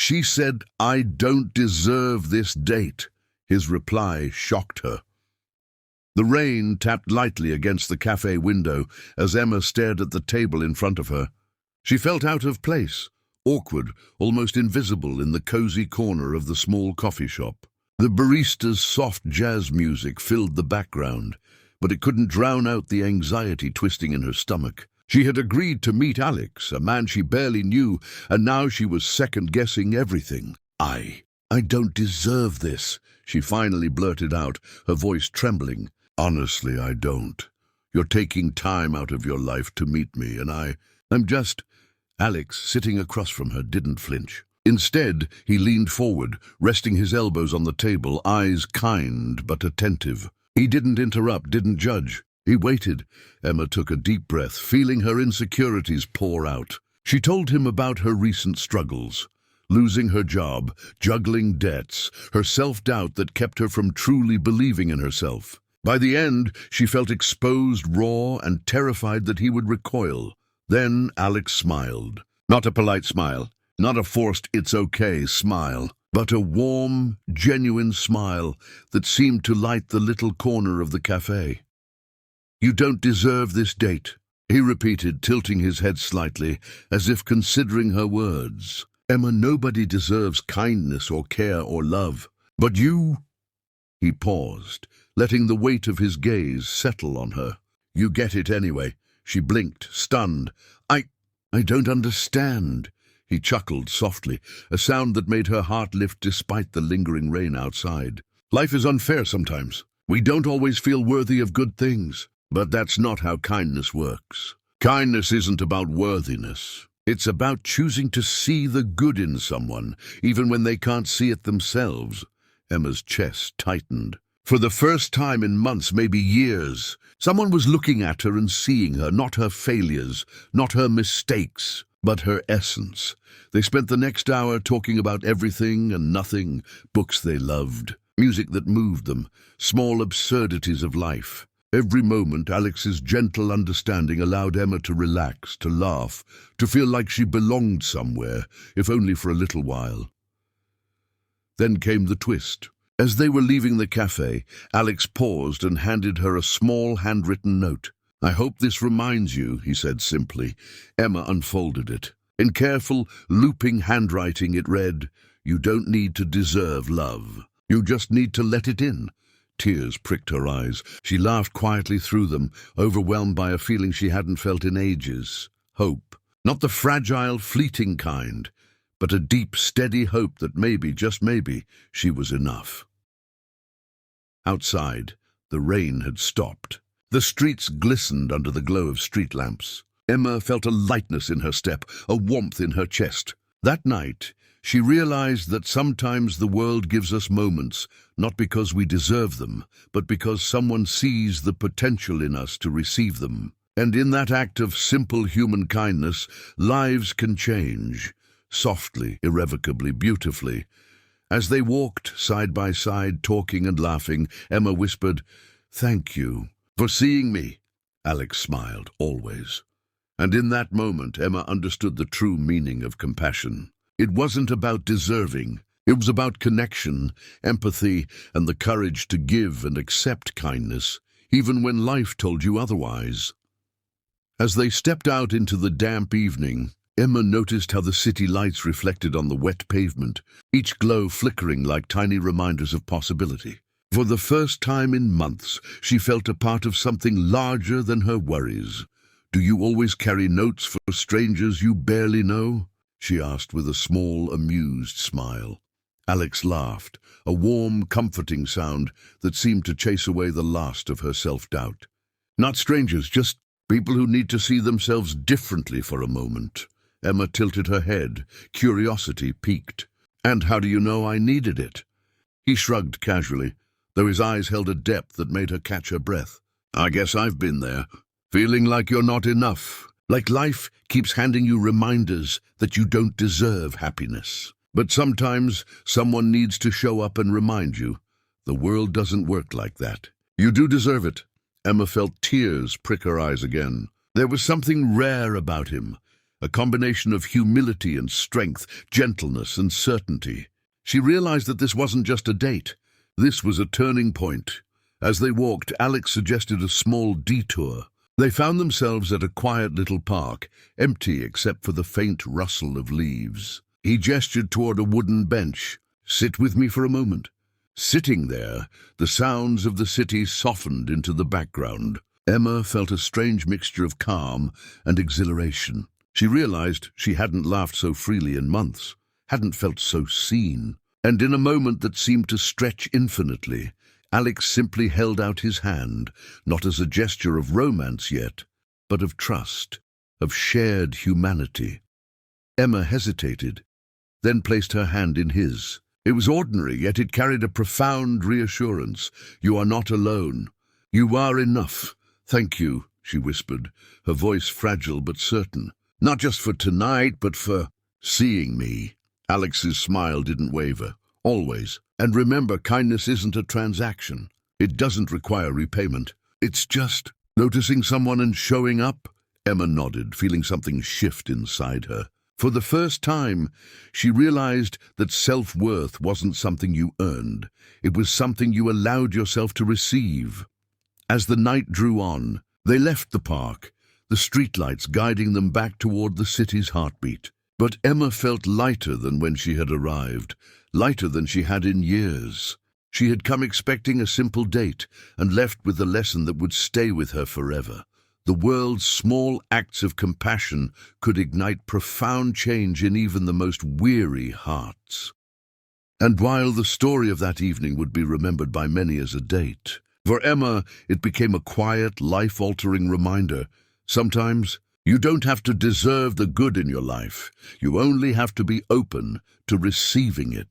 She said, "I don't deserve this date." His reply shocked her. The rain tapped lightly against the cafe window as Emma stared at the table in front of her. She felt out of place, awkward, almost invisible in the cozy corner of the small coffee shop. The barista's soft jazz music filled the background, but it couldn't drown out the anxiety twisting in her stomach. She had agreed to meet Alex, a man she barely knew, and now she was second-guessing everything. I don't deserve this," she finally blurted out, her voice trembling. "Honestly, I don't. You're taking time out of your life to meet me, and I'm just—" Alex, sitting across from her, didn't flinch. Instead, he leaned forward, resting his elbows on the table, eyes kind but attentive. He didn't interrupt, didn't judge. He waited. Emma took a deep breath, feeling her insecurities pour out. She told him about her recent struggles. Losing her job, juggling debts, her self-doubt that kept her from truly believing in herself. By the end, she felt exposed, raw, and terrified that he would recoil. Then Alex smiled. Not a polite smile, not a forced "it's okay" smile, but a warm, genuine smile that seemed to light the little corner of the cafe. "You don't deserve this date," he repeated, tilting his head slightly, as if considering her words. "Emma, nobody deserves kindness or care or love. But you—" He paused, letting the weight of his gaze settle on her. "You get it anyway." She blinked, stunned. I don't understand." He chuckled softly, a sound that made her heart lift despite the lingering rain outside. "Life is unfair sometimes. We don't always feel worthy of good things. But that's not how kindness works. Kindness isn't about worthiness. It's about choosing to see the good in someone, even when they can't see it themselves." Emma's chest tightened. For the first time in months, maybe years, someone was looking at her and seeing her, not her failures, not her mistakes, but her essence. They spent the next hour talking about everything and nothing, books they loved, music that moved them, small absurdities of life. Every moment, Alex's gentle understanding allowed Emma to relax, to laugh, to feel like she belonged somewhere, if only for a little while. Then came the twist. As they were leaving the cafe, Alex paused and handed her a small handwritten note. "I hope this reminds you," he said simply. Emma unfolded it. In careful, looping handwriting it read, "You don't need to deserve love. You just need to let it in." Tears pricked her eyes. She laughed quietly through them, overwhelmed by a feeling she hadn't felt in ages. Hope. Not the fragile, fleeting kind, but a deep, steady hope that maybe, just maybe, she was enough. Outside, the rain had stopped. The streets glistened under the glow of street lamps. Emma felt a lightness in her step, a warmth in her chest. That night, she realized that sometimes the world gives us moments, not because we deserve them, but because someone sees the potential in us to receive them. And in that act of simple human kindness, lives can change. Softly, irrevocably, beautifully. As they walked side by side, talking and laughing, Emma whispered, "Thank you for seeing me." Alex smiled, always. And in that moment, Emma understood the true meaning of compassion. It wasn't about deserving. It was about connection, empathy, and the courage to give and accept kindness, even when life told you otherwise. As they stepped out into the damp evening, Emma noticed how the city lights reflected on the wet pavement, each glow flickering like tiny reminders of possibility. For the first time in months, she felt a part of something larger than her worries. "Do you always carry notes for strangers you barely know?" she asked with a small, amused smile. Alex laughed, a warm, comforting sound that seemed to chase away the last of her self-doubt. "Not strangers, just people who need to see themselves differently for a moment." Emma tilted her head, curiosity piqued. "And how do you know I needed it?" He shrugged casually, though his eyes held a depth that made her catch her breath. "I guess I've been there, feeling like you're not enough, like life keeps handing you reminders that you don't deserve happiness. But sometimes someone needs to show up and remind you. The world doesn't work like that. You do deserve it." Emma felt tears prick her eyes again. There was something rare about him. a combination of humility and strength, gentleness and certainty. She realized that this wasn't just a date. This was a turning point. As they walked, Alex suggested a small detour. They found themselves at a quiet little park, empty except for the faint rustle of leaves. He gestured toward a wooden bench. "Sit with me for a moment." Sitting there, the sounds of the city softened into the background. Emma felt a strange mixture of calm and exhilaration. She realized she hadn't laughed so freely in months, hadn't felt so seen. And in a moment that seemed to stretch infinitely, Alex simply held out his hand, not as a gesture of romance yet, but of trust, of shared humanity. Emma hesitated, then placed her hand in his. It was ordinary, yet it carried a profound reassurance. "You are not alone. You are enough. Thank you," she whispered, her voice fragile but certain. "Not just for tonight, but for seeing me." Alex's smile didn't waver. "Always. And remember, kindness isn't a transaction. It doesn't require repayment. It's just noticing someone and showing up." Emma nodded, feeling something shift inside her. For the first time, she realized that self-worth wasn't something you earned. It was something you allowed yourself to receive. As the night drew on, they left the park, the streetlights guiding them back toward the city's heartbeat. But Emma felt lighter than when she had arrived, lighter than she had in years. She had come expecting a simple date and left with the lesson that would stay with her forever. The world's small acts of compassion could ignite profound change in even the most weary hearts. And while the story of that evening would be remembered by many as a date, for Emma it became a quiet, life-altering reminder. Sometimes you don't have to deserve the good in your life. You only have to be open to receiving it.